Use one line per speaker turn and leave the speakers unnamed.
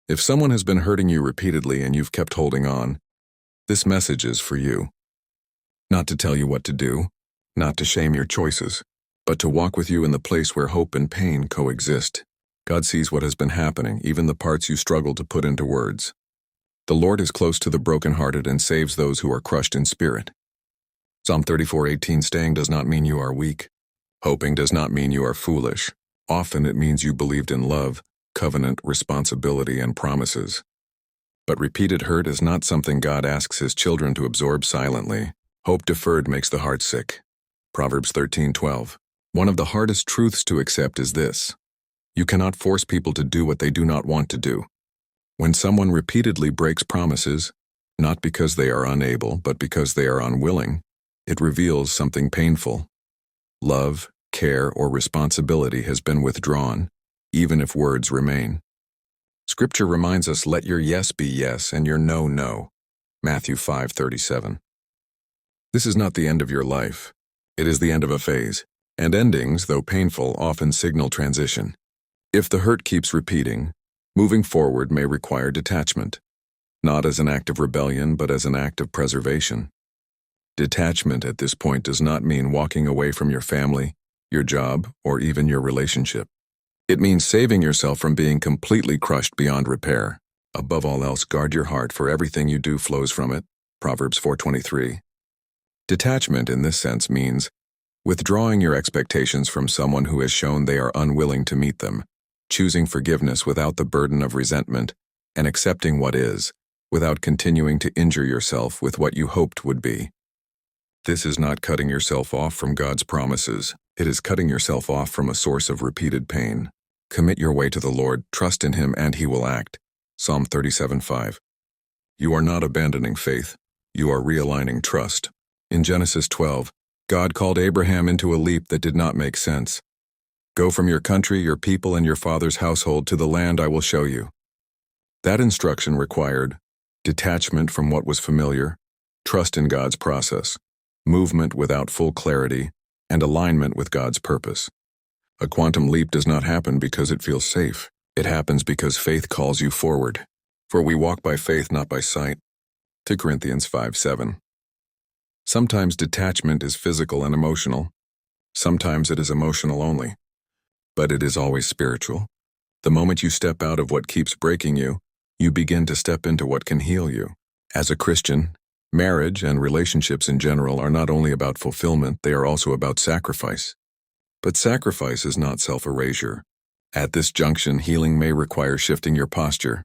If someone has been hurting you repeatedly and you've kept holding on, this message is for you. Not to tell you what to do, not to shame your choices, but to walk with you in the place where hope and pain coexist. God sees what has been happening, even the parts you struggle to put into words. The Lord is close to the brokenhearted and saves those who are crushed in spirit. Psalm 34:18. Staying does not mean you are weak. Hoping does not mean you are foolish. Often it means you believed in love, covenant, responsibility, and promises. But repeated hurt is not something God asks his children to absorb silently. Hope deferred makes the heart sick. Proverbs 13:12. One of the hardest truths to accept is this: you cannot force people to do what they do not want to do. When someone repeatedly breaks promises, not because they are unable, but because they are unwilling, it reveals something painful. Love, care, or responsibility has been withdrawn, even if words remain. Scripture reminds us, let your yes be yes and your no, no. Matthew 5:37. This is not the end of your life. It is the end of a phase, and endings, though painful, often signal transition. If the hurt keeps repeating, moving forward may require detachment, not as an act of rebellion, but as an act of preservation. Detachment at this point does not mean walking away from your family, your job, or even your relationship. It means saving yourself from being completely crushed beyond repair. Above all else, guard your heart, for everything you do flows from it. Proverbs 4:23. Detachment in this sense means withdrawing your expectations from someone who has shown they are unwilling to meet them, choosing forgiveness without the burden of resentment, and accepting what is, without continuing to injure yourself with what you hoped would be. This is not cutting yourself off from God's promises. It is cutting yourself off from a source of repeated pain. Commit your way to the Lord, trust in him, and he will act. Psalm 37:5. You are not abandoning faith. You are realigning trust. In Genesis 12, God called Abraham into a leap that did not make sense. Go from your country, your people, and your father's household to the land I will show you. That instruction required detachment from what was familiar, trust in God's process, movement without full clarity, and alignment with God's purpose. A quantum leap does not happen because it feels safe. It happens because faith calls you forward. For we walk by faith, not by sight. 2 Corinthians 5:7. Sometimes detachment is physical and emotional. Sometimes it is emotional only. But it is always spiritual. The moment you step out of what keeps breaking you, you begin to step into what can heal you. As a Christian, marriage and relationships in general are not only about fulfillment, they are also about sacrifice. But sacrifice is not self-erasure. At this junction, healing may require shifting your posture,